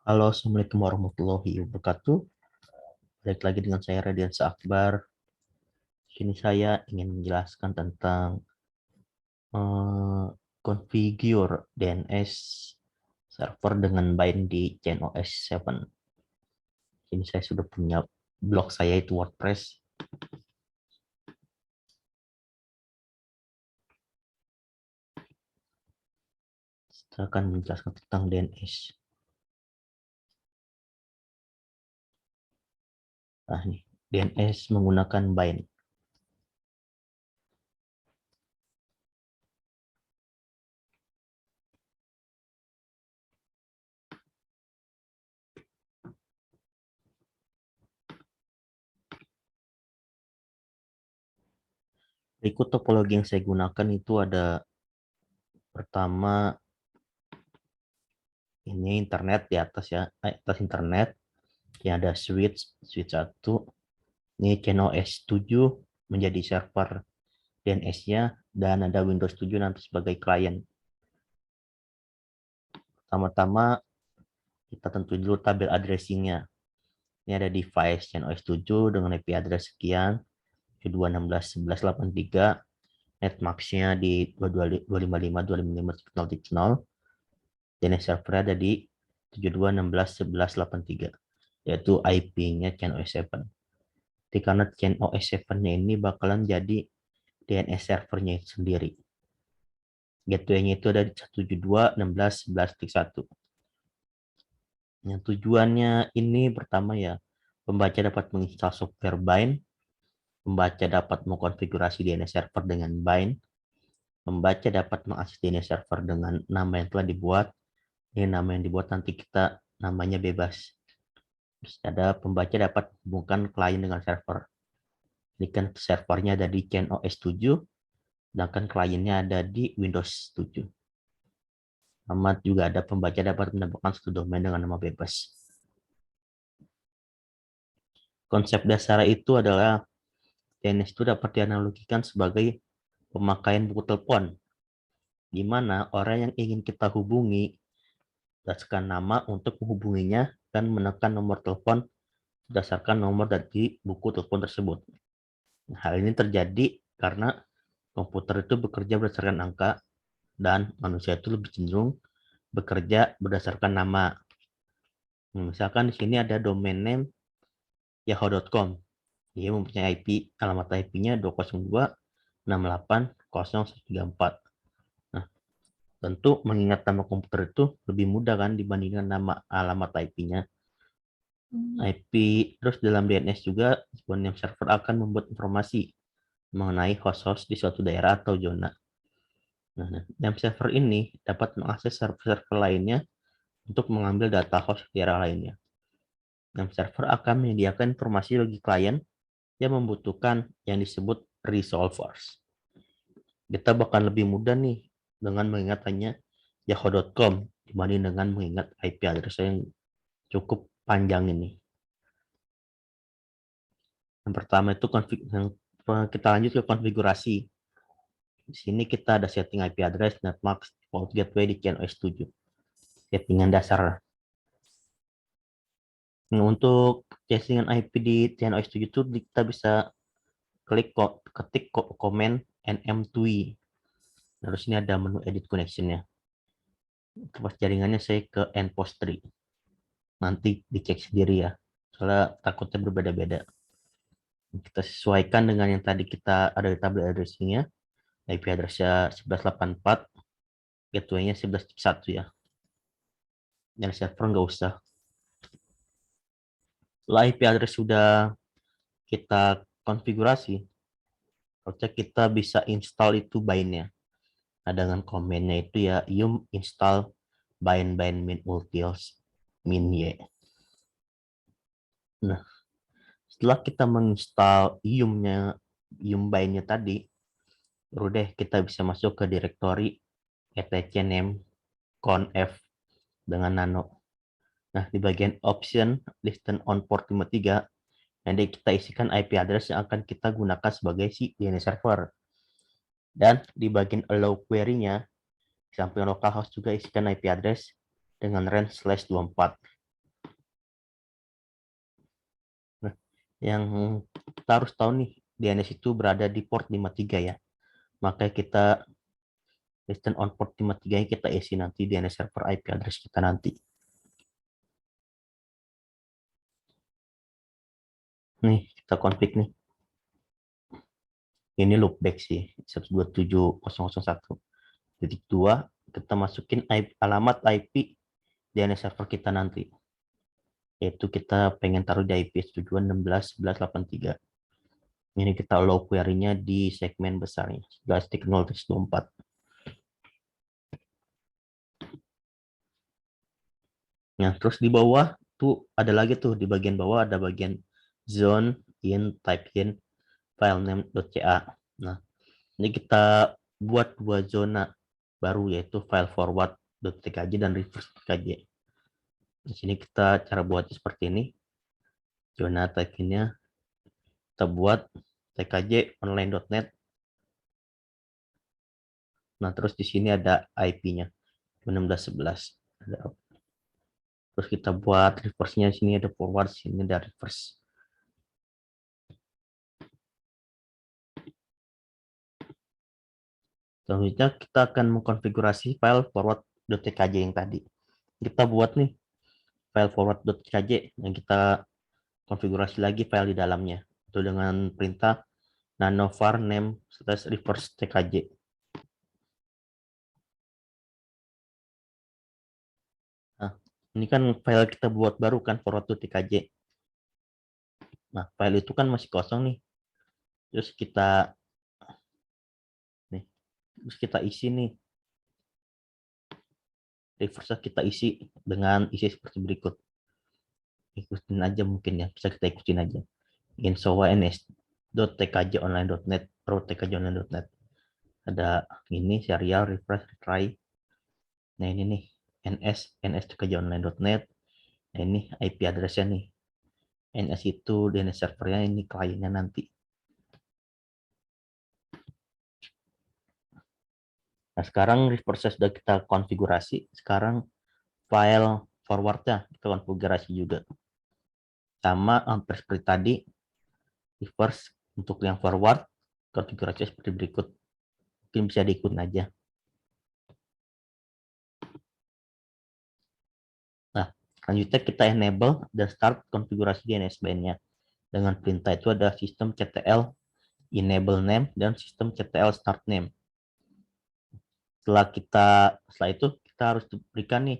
Halo, Assalamualaikum warahmatullahi wabarakatuh. Balik lagi dengan saya Radiansa Akbar. Kini saya ingin menjelaskan tentang configure DNS server dengan bind di CentOS 7. Kini saya sudah punya blog saya itu WordPress. Saya akan menjelaskan tentang DNS. Nah, nih, DNS menggunakan bind. Berikut topologi yang saya gunakan itu ada pertama ini internet di atas ya, atas internet. Yang ada switch 1. Ini CentOS 7 menjadi server DNS-nya dan ada Windows 7 nanti sebagai klien. Pertama-tama kita tentuin dulu tabel addressing-nya. Ini ada device CentOS 7 dengan IP address sekian, 22.16.11.83, netmax-nya di 255.255.0.0, DNS server ada di 72.16.11.83, yaitu IP-nya CentOS 7. Jadi karena CentOS 7-nya ini bakalan jadi DNS servernya sendiri. Gateway-nya itu ada di 172.16.11.1. Yang tujuannya ini pertama ya, pembaca dapat menginstal software bind, pembaca dapat mengkonfigurasi DNS server dengan bind, pembaca dapat mengakses DNS server dengan nama yang telah dibuat. Ini nama yang dibuat nanti kita namanya bebas. Terus ada pembaca dapat menghubungkan klien dengan server. Ini kan servernya ada di CentOS 7, sedangkan kliennya ada di Windows 7. Amat juga ada pembaca dapat menambahkan satu domain dengan nama bebas. Konsep dasar itu adalah DNS itu dapat dianalogikan sebagai pemakaian buku telepon, di mana orang yang ingin kita hubungi berdasarkan nama untuk menghubunginya dan menekan nomor telepon berdasarkan nomor dari buku telepon tersebut. Hal ini terjadi karena komputer itu bekerja berdasarkan angka dan manusia itu lebih cenderung bekerja berdasarkan nama. Misalkan di sini ada domain name yahoo.com. Dia mempunyai alamat IP-nya 202.68.0.134. Nah, tentu mengingat nama komputer itu lebih mudah kan dibandingkan nama alamat IP-nya. IP terus dalam DNS juga sebuah name server akan membuat informasi mengenai host-host di suatu daerah atau zona. Nah, name server ini dapat mengakses server-server lainnya untuk mengambil data host di daerah lainnya. Name server akan menyediakan informasi bagi klien yang membutuhkan yang disebut resolvers. Kita bakal lebih mudah nih dengan mengingat hanya yahoo.com dibanding dengan mengingat IP address yang cukup panjang ini. Yang pertama itu kita lanjut ke konfigurasi. Di sini kita ada setting IP address, netmax, default gateway di CentOS 7. Settingan dasar. Nah, untuk settingan IP di CentOS 7 itu kita bisa ketik komen nm-tui. Terus ini ada menu edit connection-nya. Tempat jaringannya saya ke npost 3. Nanti dicek sendiri ya. Soalnya takutnya berbeda-beda. Kita sesuaikan dengan yang tadi kita ada di tabel addressing-nya. IP address-nya 1184, gateway-nya 11.1 ya. Dan server nggak usah. Setelah IP address sudah kita konfigurasi, harusnya kita bisa install itu bind-nya. Nah, dengan komennya itu ya yum install bind min utils min y. Nah, setelah kita menginstal yum bind-nya tadi, baru deh kita bisa masuk ke direktori etc name conf dengan nano. Nah, di bagian option listen on port 53, nanti kita isikan IP address yang akan kita gunakan sebagai si DNS server. Dan di bagian allow query-nya, di samping localhost juga isikan IP address dengan range /24. yang kita harus tahu nih, DNS itu berada di port 53 ya. Maka kita listen on port 53 nya kita isi nanti DNS server IP address kita nanti. Nih, kita config nih. Ini loopback sih, 127.001.2. Kita masukin alamat IP DNS server kita nanti. Yaitu kita pengen taruh di IP 72.16.11.83. Ini kita allow query-nya di segmen besarnya, Elastic 0.24. Nah, terus di bawah tuh ada lagi tuh, di bagian bawah ada bagian zone in type in file name.ca. Nah, ini kita buat dua zona baru, yaitu file forward.tkj dan reverse.tkj. Di sini kita cara buatnya seperti ini. Zona type in-nya kita buat tkj online.net. Nah, terus di sini ada IP-nya 16.11. Terus kita buat reverse-nya, sini ada forward, sini ada reverse. Selanjutnya kita akan mengkonfigurasi file forward.tkj yang tadi. Kita buat nih file forward.tkj yang kita konfigurasi lagi file di dalamnya. Itu dengan perintah nanovar name /reverse tkj. Nah, ini kan file kita buat baru kan, forward.tkj. Nah, file itu kan masih kosong nih. Terus kita isi nih. Reverse kita isi dengan isi seperti berikut. Ikutin aja mungkin ya, bisa kita ikutin aja. insowa.ns.tkjonline.net pro.tkjonline.net. Ada ini serial refresh retry. Nah, ini nih ns.tkjonline.net. Nah, ini IP address-nya nih. NS itu DNS servernya, ini kliennya nanti. Nah, sekarang reverse sudah kita konfigurasi. Sekarang file forward-nya kita konfigurasi juga. Sama hampir seperti tadi, reverse untuk yang forward konfigurasi seperti berikut. Mungkin bisa diikutin aja. Nah, selanjutnya kita enable dan start konfigurasi DNSBN-nya. Dengan perintah itu ada sistem ctl enable name dan sistem ctl start name. Setelah itu kita harus berikan nih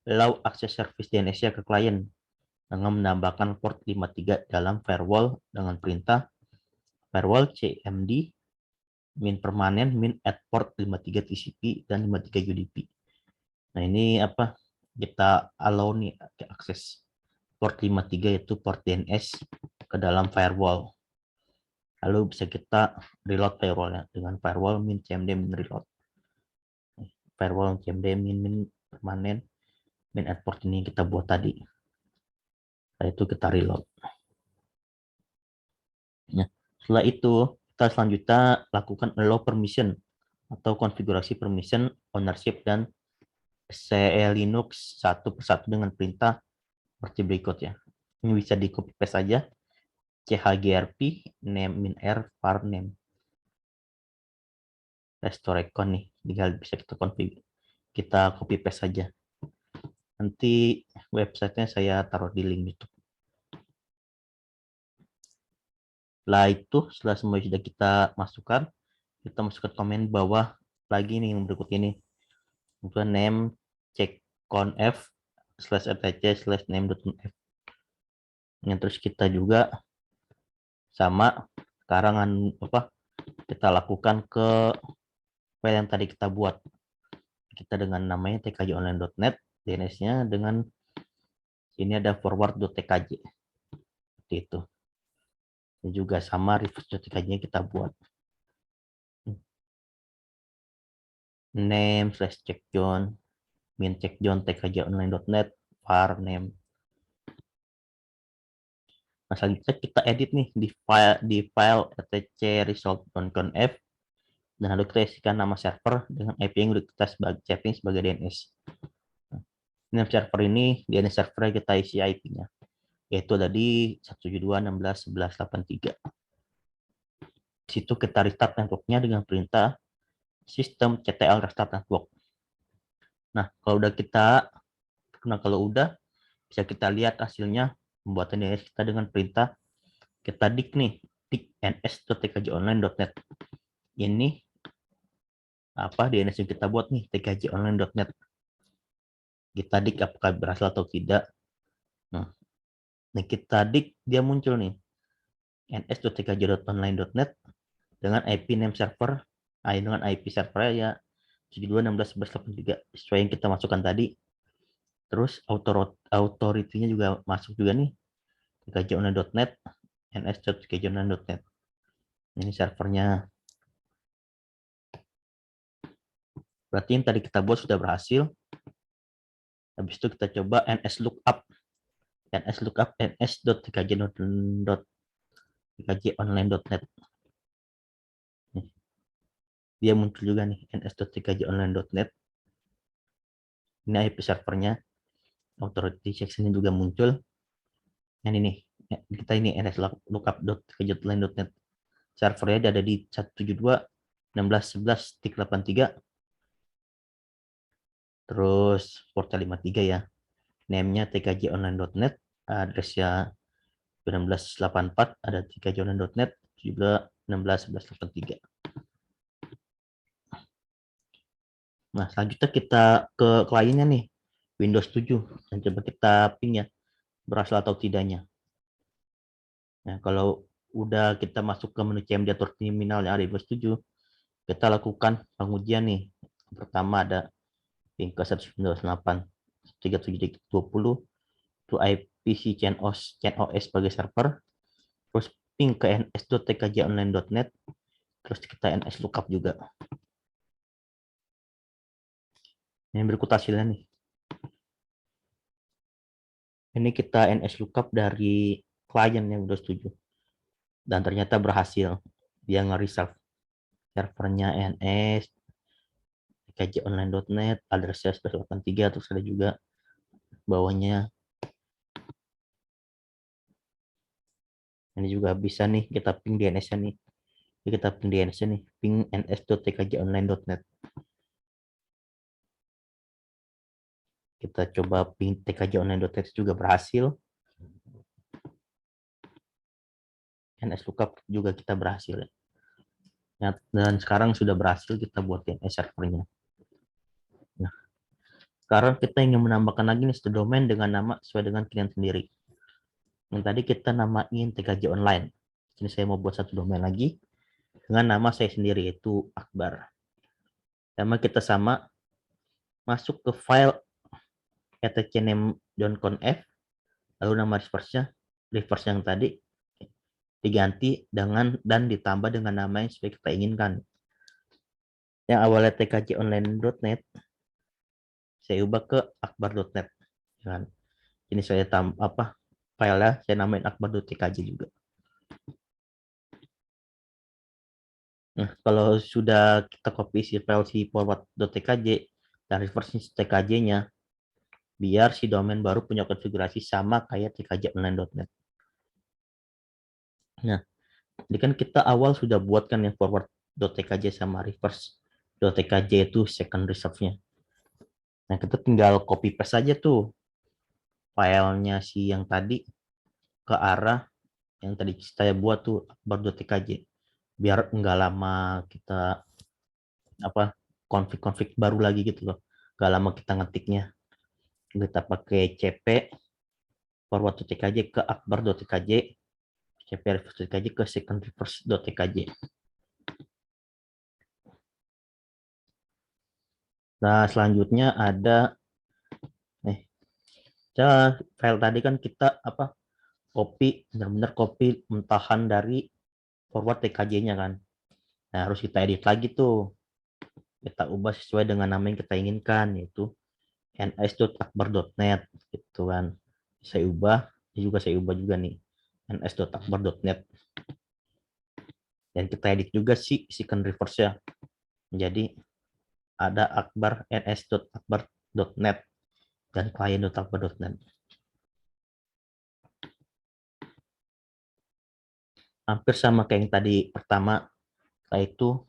allow access service DNS-nya ke klien dengan menambahkan port 53 dalam firewall dengan perintah firewall cmd min permanen min add port 53 TCP dan 53 UDP. Nah, ini apa? Kita allow nih akses port 53 yaitu port DNS ke dalam firewall. Lalu bisa kita reload firewallnya dengan firewall min cmd min reload. Firewall cmd min permanen min add port ini kita buat tadi. Setelah itu kita reload. Nah, setelah itu kita selanjutnya lakukan allow permission atau konfigurasi permission, ownership, dan CE Linux satu persatu dengan perintah seperti berikut ya. Ini bisa di copy paste saja. chgrp name min r var name restore icon nih, tinggal bisa kita config, kita copy paste saja. Nanti websitenya saya taruh di link YouTube. Setelah semua sudah kita masukkan komen bawah lagi nih yang berikut ini. Untuk name checkconf /etc/name.conf. Yang terus kita juga sama sekarang kita lakukan ke file yang tadi kita buat. Kita dengan namanya tkjonline.net, DNS-nya dengan ini ada forward.tkj. Seperti itu. Ini juga sama reverse.tkj kita buat. Name /checkjon min checkjon tkjonline.net var name. Nah, selanjutnya kita edit nih di file etc result.conf dan lalu kita isikan nama server dengan IP yang udah kita setting sebagai DNS. Nah, server ini DNS server kita isi IP-nya. yaitu ada di 172.16.11.83. Di situ kita restart networknya dengan perintah sistem ctl restart network. Nah, kalau udah bisa kita lihat hasilnya pembuatan DNS kita dengan perintah kita dik ns.tkjonline.net. Ini apa DNS yang kita buat nih, tkjonline.net. Kita dik apakah berhasil atau tidak. Nah, kita dik dia muncul nih ns.tkj.online.net dengan IP name server, dengan IP server ya 72.16.11.83 sesuai yang kita masukkan tadi. Terus authority-nya juga masuk juga nih, tkjonline.net, ns.tkjonline.net. Ini servernya. Berarti yang tadi kita buat sudah berhasil. Habis itu kita coba nslookup ns.tkjonline.net. Dia muncul juga nih ns.tkjonline.net. Ini IP servernya, authority section juga muncul. Yang ini kita ini nslookup.tkjonline.net. Servernya ada di 172.16.11.83. Terus portal 53 ya. Name-nya tkjonline.net, address-nya 1984, ada tkjonline.net, juga 16.11.83. Nah, selanjutnya kita ke kliennya nih, Windows 7. Dan coba kita ping ya, berhasil atau tidaknya. Nah, kalau udah kita masuk ke menu CMD atau terminal yang ada di Windows 7, kita lakukan pengujian nih. Pertama ada ping ke 198.137.20, itu IPC ChainOS sebagai server, terus ping ke ns.tkjonline.net, terus kita ns lookup juga. Ini berikut hasilnya nih. Ini kita ns lookup dari klien yang Windows 7. Dan ternyata berhasil. Dia nge-reserve servernya ns, tkjonline.net, address-nya 183, terus ada juga bawahnya. Ini juga bisa nih kita ping DNS-nya nih. Kita ping DNS-nya nih, ping ns.tkjonline.net. Kita coba ping tkjonline.net juga berhasil. NS lookup juga kita berhasil ya. Dan sekarang sudah berhasil kita buat DNS servernya. Nah, sekarang kita ingin menambahkan lagi nih satu domain dengan nama sesuai dengan klien sendiri. Yang tadi kita namain TKJ Online. Ini saya mau buat satu domain lagi dengan nama saya sendiri, yaitu Akbar. Nama kita sama, masuk ke file etcname.conf, lalu nama reverse yang tadi diganti dengan dan ditambah dengan nama yang sesuai kita inginkan. Yang awalnya tkjonline.net saya ubah ke akbar.net. Ini saya filenya saya namain akbar.tkj juga. Nah, kalau sudah kita copy file si forward.tkj dan reverse tkj-nya, biar si domain baru punya konfigurasi sama kayak tkjonline.net. Nah, ini kan kita awal sudah buatkan yang forward.tkj sama reverse.tkj itu second reserve-nya. Nah, kita tinggal copy paste saja tuh filenya si yang tadi ke arah yang tadi saya buat tuh akbar.tkj. Biar enggak lama kita konfig baru lagi gitu loh. Enggak lama kita ngetiknya. Kita pakai cp forward.tkj ke akbar.tkj, cp reverse.tkj ke second reverse.tkj. Nah, selanjutnya ada file tadi kan kita copy, benar-benar copy mentahan dari forward tkj-nya kan. Nah, harus kita edit lagi tuh. Kita ubah sesuai dengan nama yang kita inginkan, yaitu ns.akbar.net gitu kan. Saya ubah, ini juga saya ubah juga nih, ns.akbar.net. Dan kita edit juga sih second reverse-nya. Jadi ada akbar ns.akbar.net dan client.akbar.net. hampir sama kayak yang tadi pertama, yaitu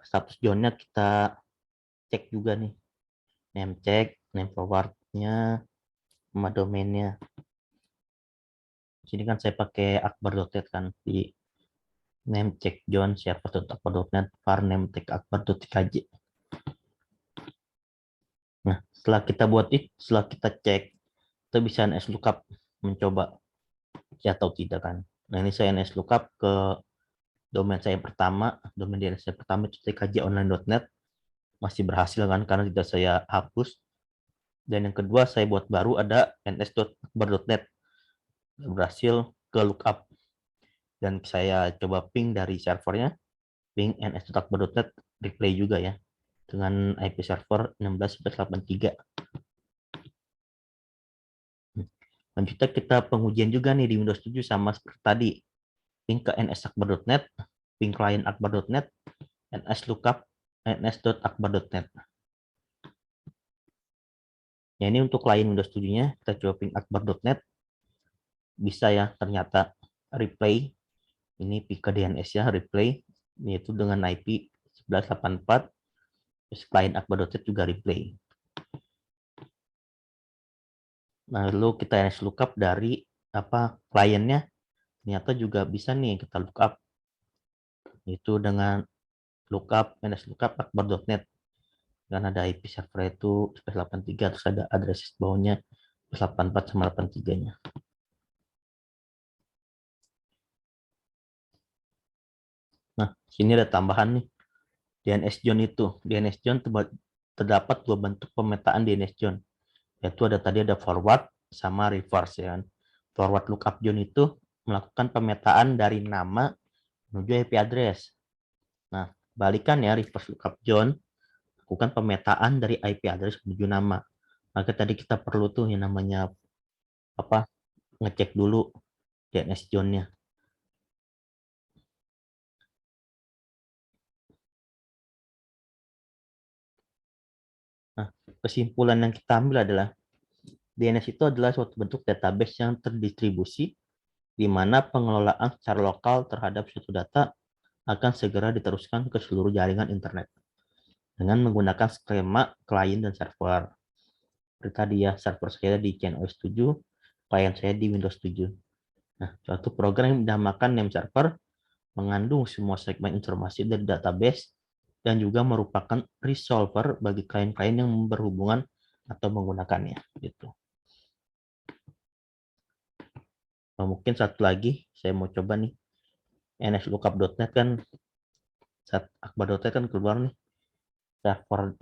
status joinnya kita cek juga nih, name check, name forwardnya, sama domainnya. Sini kan saya pakai akbar.net kan, di name check join server.akbar.net var name check akbar.tkj. Nah, setelah kita buat itu, setelah kita cek, kita bisa NS lookup mencoba ya atau tidak kan. Nah, ini saya NS lookup ke domain saya pertama, domain DNS saya pertama itu tkjonline.net, masih berhasil kan karena tidak saya hapus. Dan yang kedua saya buat baru ada ns.akbar.net, berhasil ke lookup. Dan saya coba ping dari servernya, ping ns.akbar.net, replay juga ya, dengan IP server 16.83. Lanjutnya kita pengujian juga nih di Windows 7 sama seperti tadi. Ping ke ns.akbar.net, ping client akbar.net, ns lookup, ns.akbar.net. Ya, ini untuk client Windows 7-nya, kita coba ping akbar.net. Bisa ya, ternyata replay. Ini ping ke DNS ya, replay. Yaitu dengan IP 1184. Terus client akbar.net juga replay. Nah, lalu kita ns lookup dari kliennya. Ternyata juga bisa nih kita lookup. Itu dengan lookup, ns lookup akbar.net. Dan ada IP server itu 183, terus ada address bawahnya 184 sama 83-nya. Nah, sini ada tambahan nih. DNS John itu. DNS John terdapat dua bentuk pemetaan DNS John. Yaitu tadi ada forward sama reverse ya kan. Forward lookup John itu melakukan pemetaan dari nama menuju IP address. Nah, balikan ya reverse lookup John lakukan pemetaan dari IP address menuju nama. Maka tadi kita perlu tuh yang namanya ngecek dulu DNS John-nya. Nah, kesimpulan yang kita ambil adalah DNS itu adalah suatu bentuk database yang terdistribusi di mana pengelolaan secara lokal terhadap suatu data akan segera diteruskan ke seluruh jaringan internet dengan menggunakan skema klien dan server. Seperti tadi ya, server saya di CentOS 7, klien saya di Windows 7. Nah, suatu program yang dinamakan name server mengandung semua segmen informasi dari database dan juga merupakan resolver bagi klien-klien yang berhubungan atau menggunakannya. Gitu. Nah, mungkin satu lagi saya mau coba nih, nslookup.net kan, akbar.net kan keluar nih server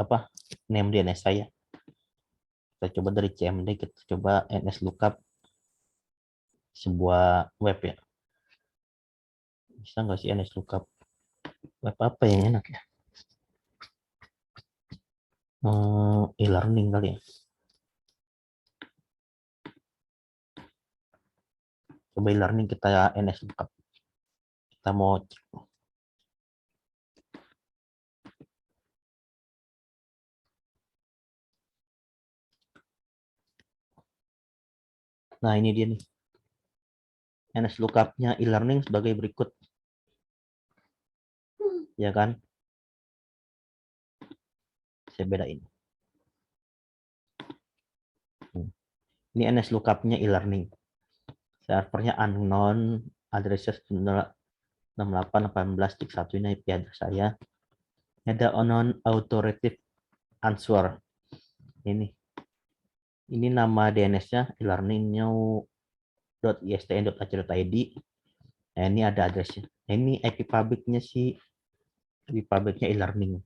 name DNS saya. Kita coba dari CMD, kita coba nslookup sebuah web ya. Bisa nggak sih nslookup web apa yang enak ya? E-learning kali ya. Coba e-learning kita nslookup. Kita mau cek. Nah, ini dia nih. nslookup-nya e-learning sebagai berikut. Ya kan? Saya bedain. Ini nslookup-nya e-learning. Servernya unknown, addressnya 6818.1 ini IP address saya. Ada unknown authoritative answer. Ini nama DNS-nya e-learning new.istn.ac.id. Nah, ini ada addressnya. Nah, ini IP public-nya sih, IP public-nya e-learning.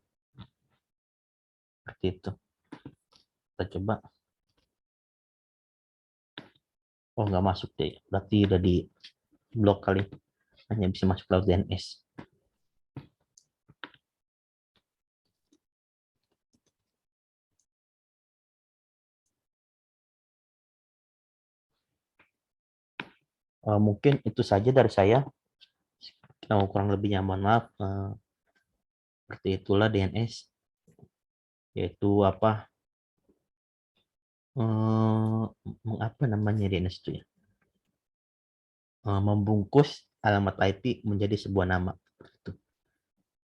Seperti itu. Kita coba. Oh, nggak masuk deh. Berarti udah di blok kali. Hanya bisa masuk lewat DNS. Mungkin itu saja dari saya. Kurang lebihnya mohon maaf. Seperti itulah DNS. Yaitu apa namanya DNS itu ya? Membungkus alamat IP menjadi sebuah nama.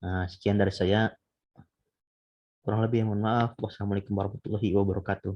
Nah, sekian dari saya. Kurang lebih mohon maaf. Wassalamualaikum warahmatullahi wabarakatuh.